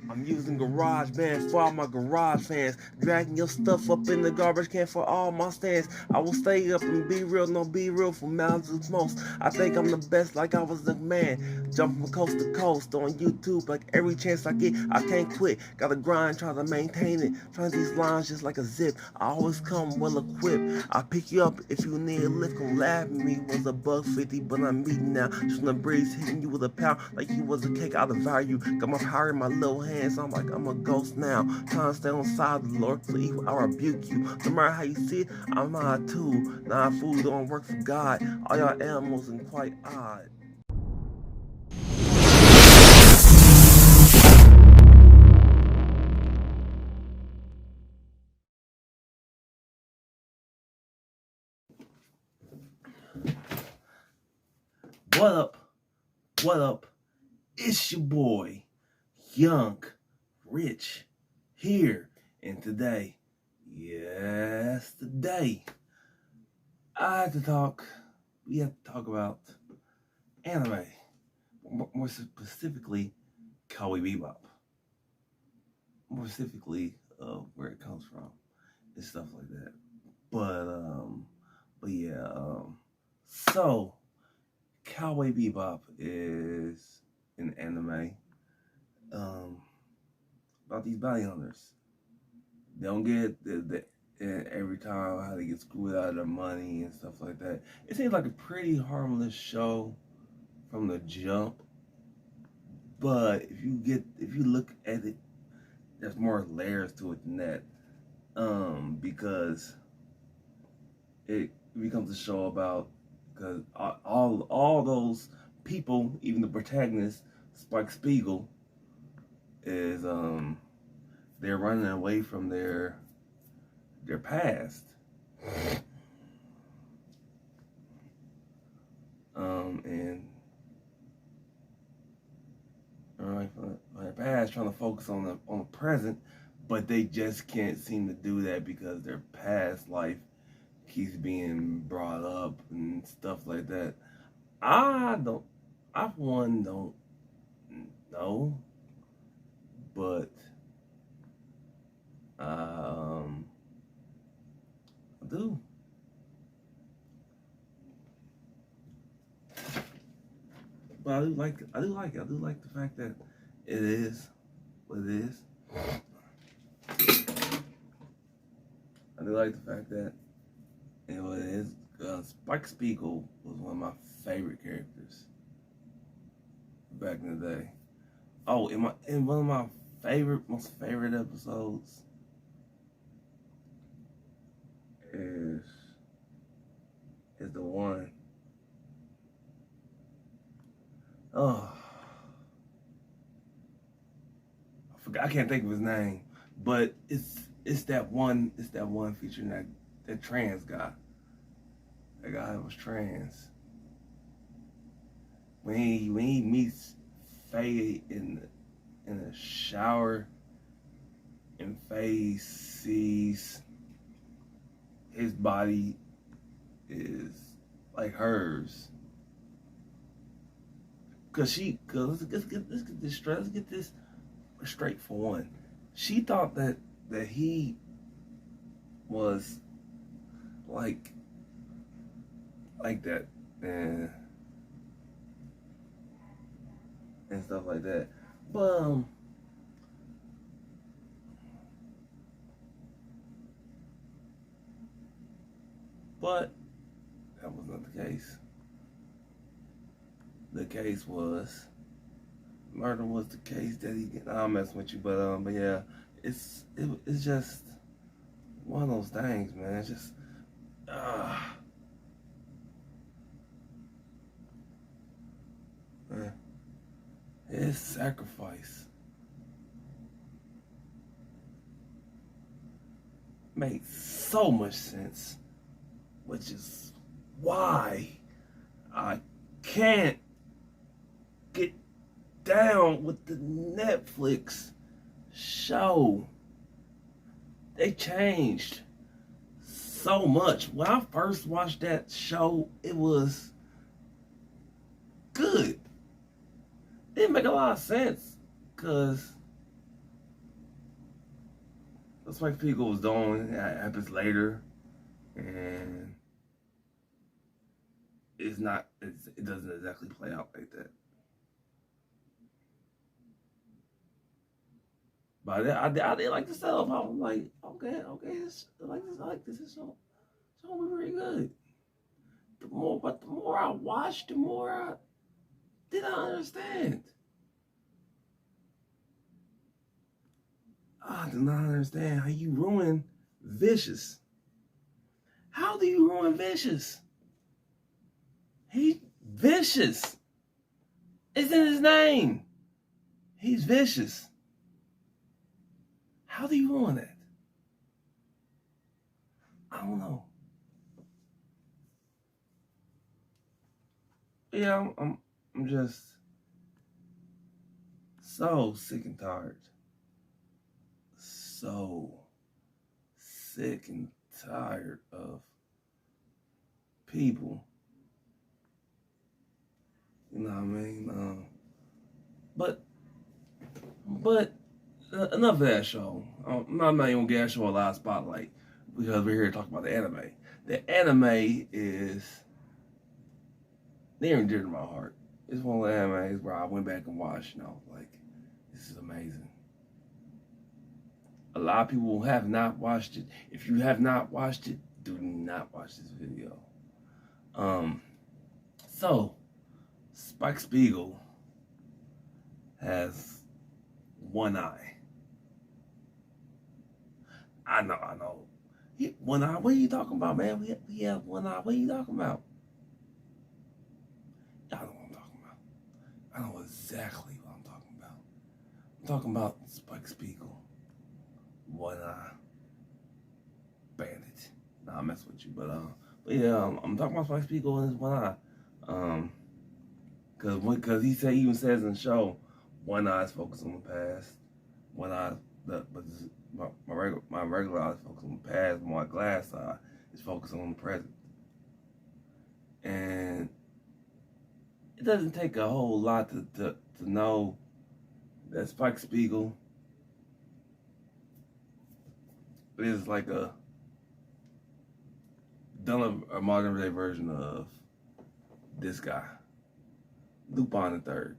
I'm using GarageBand for all my garage fans. Dragging your stuff up in the garbage can for all my stands. I will stay up and be real, no be real for mouths of most. I think I'm the best like I was the man. Jumping from coast to coast on YouTube like every chance I get. I can't quit. Gotta grind, try to maintain it. Trying these lines just like a zip. I always come well equipped. I'll pick you up if you need a lift. Come laugh at me. Was a $1.50, but I'm eating now. Just on the breeze, hitting you with a pound like you was a cake out of value. Got my power in my little hands. I'm like I'm a ghost now. Trying to stay on the side of the Lord for evil. I rebuke you. No matter how you see it, I'm not too. Nah, food don't work for God. All y'all animals and quite odd. What up? What up? It's your boy, Young, Rich, here. And today, yes, today, I have to talk, we have to talk about anime. More specifically, Cowboy Bebop. More specifically, where it comes from and stuff like that. But yeah, so Cowboy Bebop is an anime um, about these bounty hunters. They don't get and every time how they get screwed out of their money and stuff like that. It seems like a pretty harmless show from the jump, but if you look at it, there's more layers to it than that. Because it becomes a show about because all those people, even the protagonist, Spike Spiegel, is they're running away from their past. And right from their past, trying to focus on the present, but they just can't seem to do that because their past life keeps being brought up and stuff like that. I don't, I for one don't know, but um, I do. But I do like it. I do like it. I do like the fact that it is what it is. I do like the fact that it what it is. Spike Spiegel was one of my favorite characters back in the day. Oh, in one of my most favorite episodes is the one. Oh, I forgot. I can't think of his name, but it's that one. It's that one featuring that trans guy. That guy was trans. When he meets Faye in the shower, and Faye sees his body is like hers. Let's get this straight for one. She thought that he was like that and stuff like that. But but that was not the case. The case was murder was the case that he. I'm messing with you, but yeah, it's just one of those things, man. It's just man, his sacrifice made so much sense, which is why I can't get down with the Netflix show. They changed so much. When I first watched that show, it was good. It didn't make a lot of sense because Spike Spiegel was doing happens later, and it doesn't exactly play out like that. But I did like the setup. I was like, okay, I like this. It's so very good. The more I watched, the more I didn't understand. I do not understand how you ruin Vicious. How do you ruin Vicious? He's vicious. It's in his name. He's vicious. How do you ruin that? I don't know. Yeah, I'm just so sick and tired. So sick and tired of people. You know what I mean? But enough of that show. I'm not even gonna get that show a lot of spotlight because we're here to talk about the anime. The anime is near and dear to my heart. It's one of the animes where I went back and watched, and I was like, this is amazing. A lot of people have not watched it. If you have not watched it, do not watch this video. So Spike Spiegel has one eye. I know. One eye? What are you talking about, man? We have one eye. What are you talking about? Y'all know what I'm talking about. I know exactly what I'm talking about. I'm talking about Spike Spiegel. One eye. Bandit. Nah, I mess with you, but yeah, I'm talking about Spike Spiegel and his one eye. Cause he even says in the show, one eye is focused on the past. One eye, my regular eye is focused on the past. My glass eye is focused on the present. And it doesn't take a whole lot to know that Spike Spiegel is like a modern day version of this guy, Lupin III.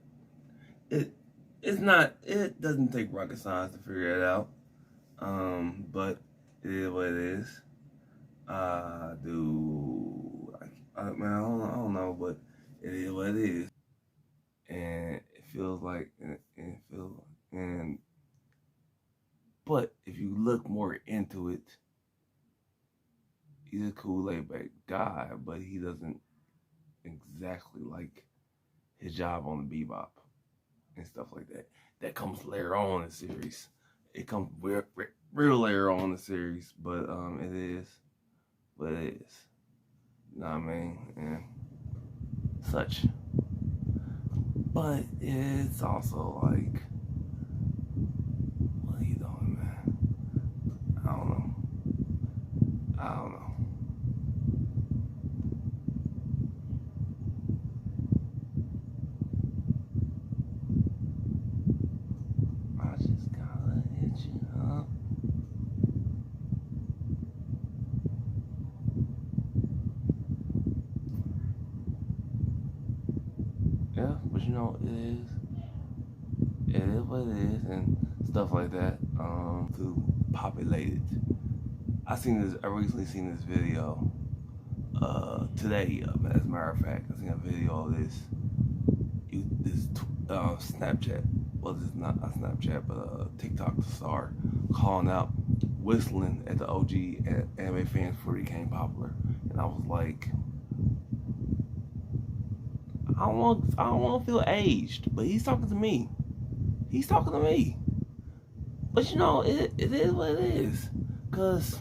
It doesn't take rocket science to figure it out. But it is what it is. I don't know, but it is what it is. And it feels like, but if you look more into it, he's a cool laid back guy, but he doesn't exactly like his job on the Bebop and stuff like that. That comes later on in the series. It comes real later on in the series, but it is what it is. You know what I mean? And such. But it's also like, what are you doing, man? I don't know. I just gotta hit you up. Yeah, but you know, it is what it is, and stuff like that. To populate it. I recently seen this video today. As a matter of fact, I seen a video of this Snapchat. Well, this is not a Snapchat, but TikTok star calling out, whistling at the OG anime fans before he became popular, and I was like, I don't want to feel aged, but he's talking to me. He's talking to me. But you know, it is what it is, cause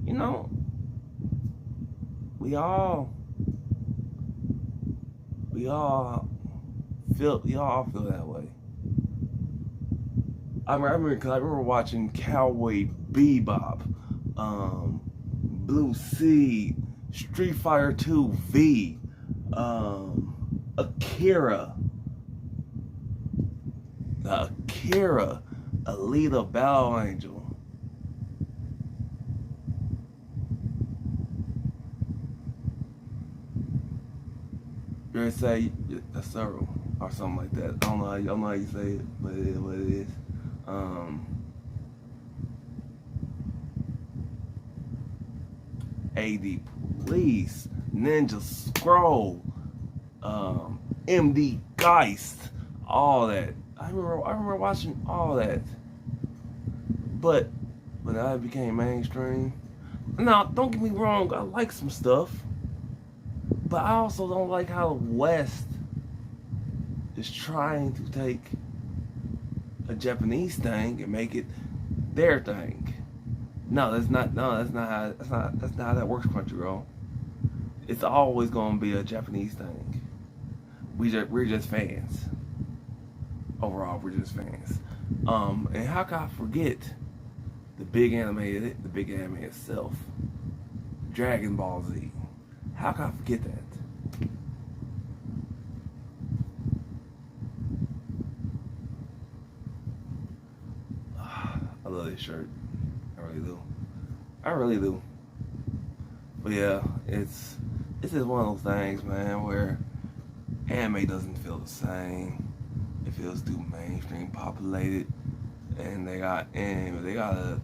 you know, we all feel that way. I remember watching Cowboy, Bebop, Blue Sea, Street Fighter 2 V, Akira, Alita Battle Angel. You say a Sorrow or something like that. I don't know how you say it, but it is what it is. AD Police, Ninja Scroll, MD Geist, all that. I remember watching all that. But when I became mainstream, now don't get me wrong, I like some stuff, but I also don't like how the West is trying to take a Japanese thing and make it their thing. No, that's not. No, that's not how. That's not how that works, Crunchyroll. It's always gonna be a Japanese thing. We're just fans. Overall, we're just fans. And how can I forget the big anime itself, Dragon Ball Z? How can I forget that? I love this shirt. I really do. I really do. But yeah, it's just one of those things, man, where anime doesn't feel the same. It feels too mainstream populated, and they gotta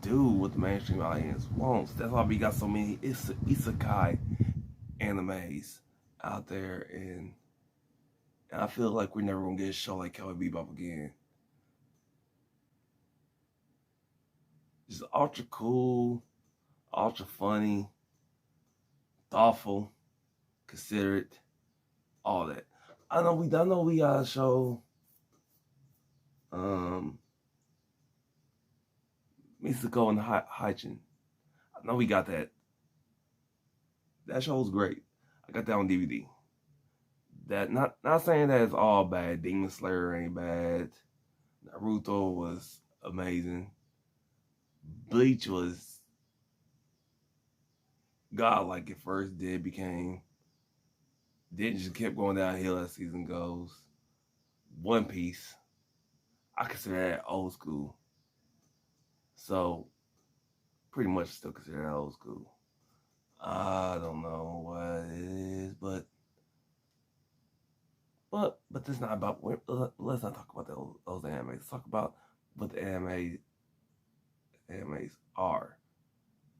do what the mainstream audience wants. That's why we got so many isekai animes out there, and I feel like we're never gonna get a show like Cowboy Bebop again. Just ultra cool, ultra funny, thoughtful, considerate, all that. I know we got a show. Misako and Haichin. I know we got that. That show's great. I got that on DVD. That not saying that it's all bad. Demon Slayer ain't bad. Naruto was amazing. Bleach was godlike at first, then just kept going downhill as season goes. One Piece, I consider that old school. So pretty much still consider that old school. I don't know what it is, but this is not about. Let's not talk about those animes. Let's talk about what the animes are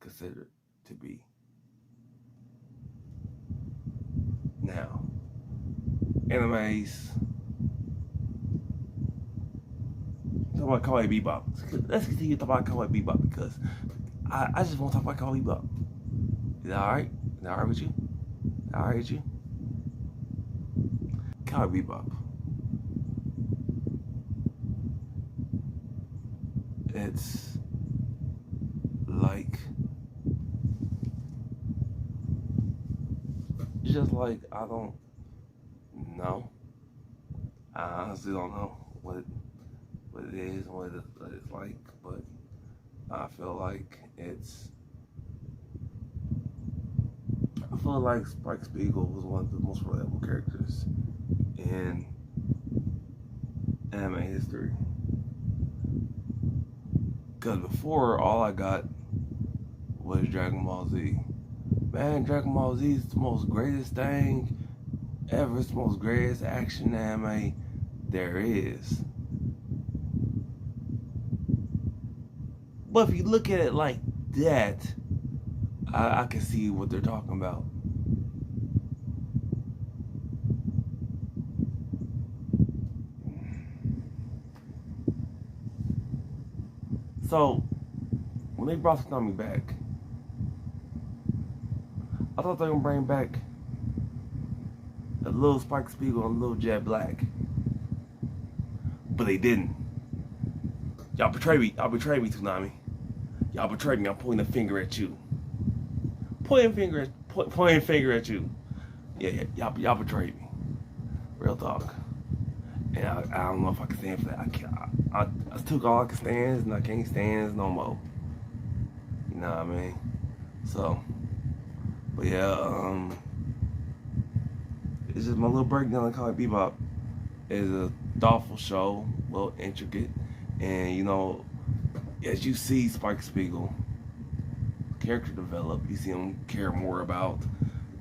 considered to be. Now, animes. Talk about Cowboy Bebop. Let's continue to talk about Cowboy Bebop because I just want to talk about Cowboy Bebop. Is that alright? Is that alright with you? Alright with you? Cowboy Bebop. It's like just like I don't know. I honestly don't know what it is and what it's like, but I feel like I feel like Spike Spiegel was one of the most relatable characters in anime history. Because before, all I got was Dragon Ball Z. Man, Dragon Ball Z is the most greatest thing ever. It's the most greatest action anime there is. But if you look at it like that, I can see what they're talking about. So, when they brought Tsunami back, I thought they were going to bring back a little Spike Spiegel and a little Jet Black. But they didn't. Y'all betrayed me. Y'all betrayed me, Tsunami. Y'all betrayed me. I'm pointing a finger at you. Pointing finger at you. Yeah, y'all betrayed me. Real talk. And I don't know if I can stand for that. I took all I can stand, and I can't stand no more. You know what I mean? So, but yeah, it's just my little breakdown of Cowboy Bebop. Is a thoughtful show, well intricate, And you know, as you see Spike Spiegel character develop, you see him care more about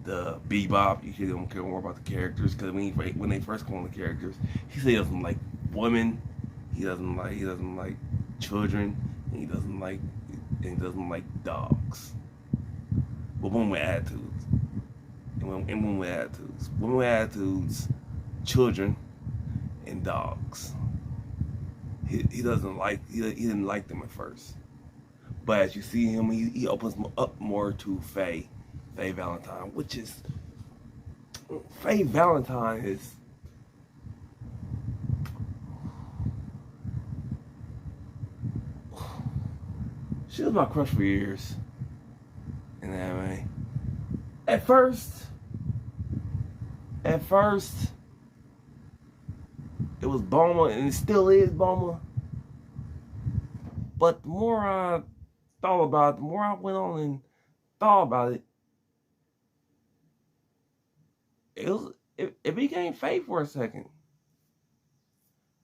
the Bebop. You see him care more about the characters because when they first come on the characters, he says he doesn't like women, he doesn't like children, and he doesn't like dogs. But women with attitudes, and women with attitudes, children, and dogs. He didn't like them at first. But as you see him, he opens up more to Faye Valentine, which is Faye Valentine is she was my crush for years in anime. At first, it was Bulma, and it still is Bulma. But the more I thought about it, the more I went on and thought about it, it became Faye for a second.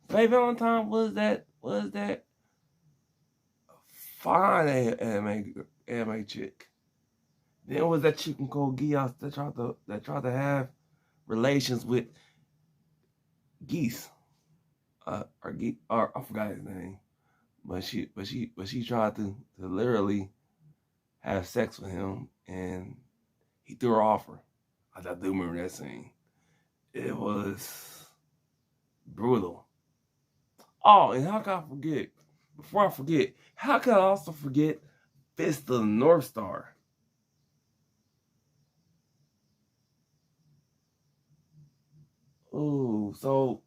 Faye Valentine was that fine anime chick. Then it was that chicken called Gios that tried to have relations with Geese. Or I forgot his name. But she tried to literally have sex with him, and he threw her off her. I do remember that scene. It was brutal. Oh, and how can I forget? Before I forget, how can I also forget Fist of the North Star? Ooh, so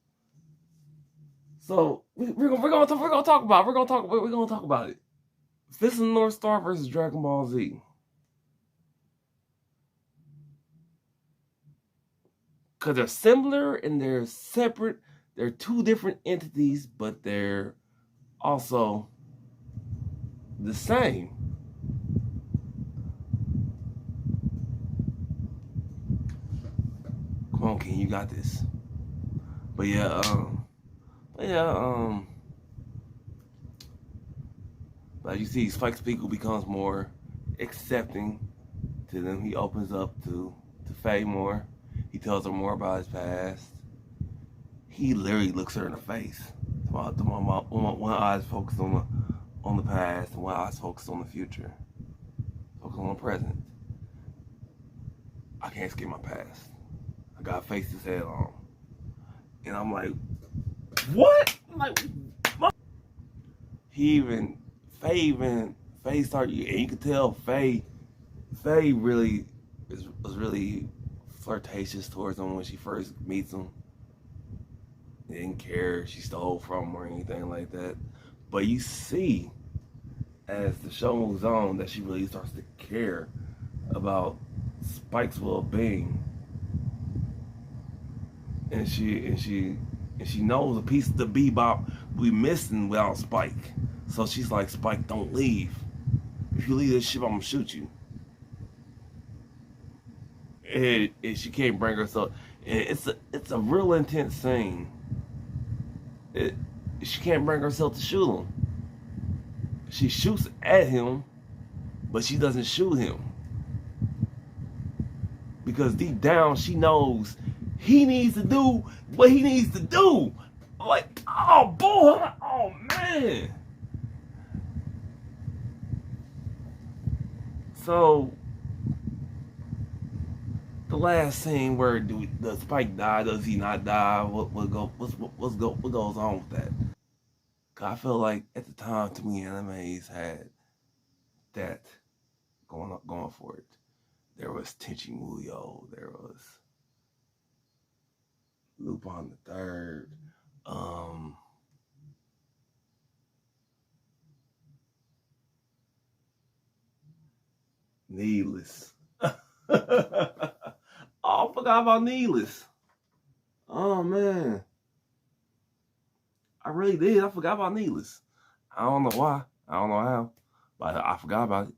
we're gonna talk about it. Fist of the North Star versus Dragon Ball Z. Because they're similar and they're separate. They're two different entities, but they're also the same. Come on, King, you got this. But but you see, Spike Spiegel becomes more accepting to them. He opens up to Faye more. He tells her more about his past. He literally looks her in the face. One eye's focused on the past, and one eye's focused on the future. Focus on the present. I can't escape my past. I gotta face this head on. And I'm like, what? I'm like, what? Faye started, and you could tell Faye really was really flirtatious towards him when she first meets him. Didn't care she stole from him or anything like that. But you see, as the show moves on, that she really starts to care about Spike's well-being, and she knows a piece of the Bebop we missing without Spike. So she's like, Spike, don't leave. If you leave this ship, I'm gonna shoot you. And she can't bring herself. And it's a real intense scene. She can't bring herself to shoot him. She shoots at him, but she doesn't shoot him. Because deep down, she knows he needs to do what he needs to do. I'm like, oh boy, oh man. So the last scene where does Spike die? Does he not die? What goes on with that? Cause I feel like at the time, too many animes had that going for it. There was Tenchi Muyo. There was Lupin the Third. Needless. Oh, I forgot about Needless. Oh man, I really did. I forgot about Needless. I don't know why. I don't know how, but I forgot about it.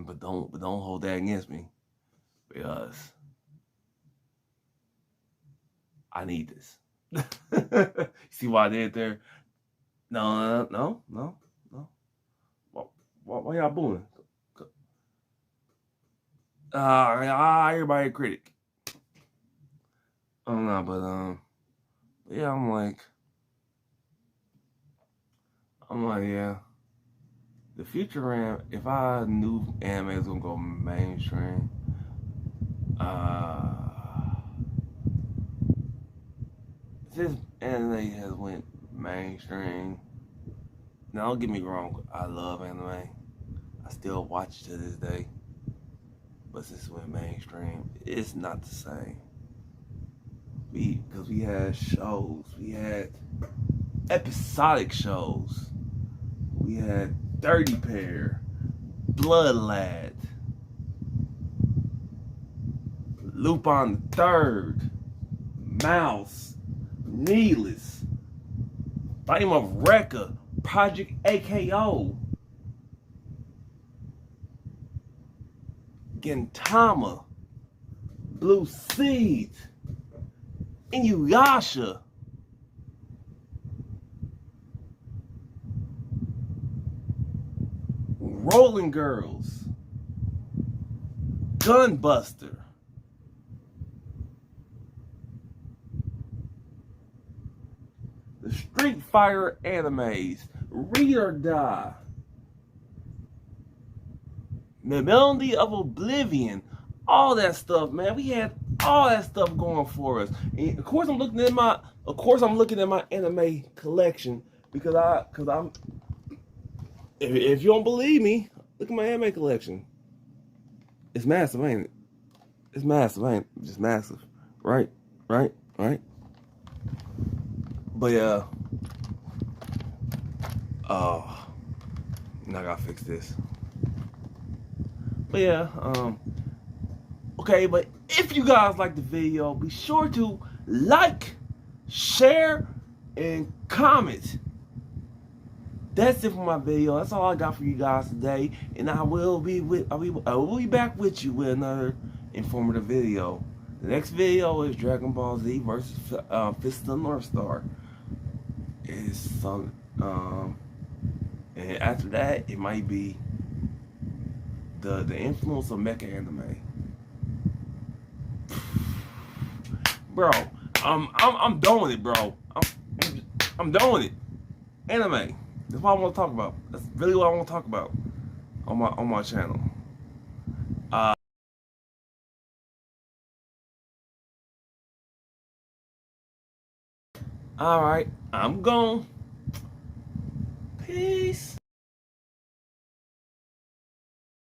But don't hold that against me, because I need this. See what I did there? No, no, no, no. Why y'all booing? Everybody a critic. I don't know, but yeah, I'm like, yeah. The future if I knew anime was gonna go mainstream, this anime has went mainstream. Now, don't get me wrong, I love anime. I still watch to this day. But since it went mainstream, it's not the same. Because we had shows, we had episodic shows, we had 30 Pair, Blood Lad, Lupin the Third, Mouse, Needless, Flame of Rekka, Project AKO, Gintama, Blue Seed, Inuyasha, Rolling Girls, Gunbuster, the Street Fighter animes, Read or Die, the Melody of Oblivion, all that stuff, man. We had all that stuff going for us. And of course, I'm looking at my anime collection because I'm. If you don't believe me, look at my anime collection. It's massive, ain't it? It's massive, ain't it? Just massive, right? Right? Right? But yeah. Oh, now I gotta fix this. But yeah, okay, but if you guys like the video, be sure to like, share, and comment. That's it for my video. That's all I got for you guys today, and I will be back with you with another informative video. The next video is Dragon Ball Z versus Fist of the North Star. It's some and after that, it might be the influence of mecha anime. Bro, I'm done with it, bro. I'm done with it. Anime. That's what I want to talk about. That's really what I want to talk about on my channel. All right, I'm gone. Peace.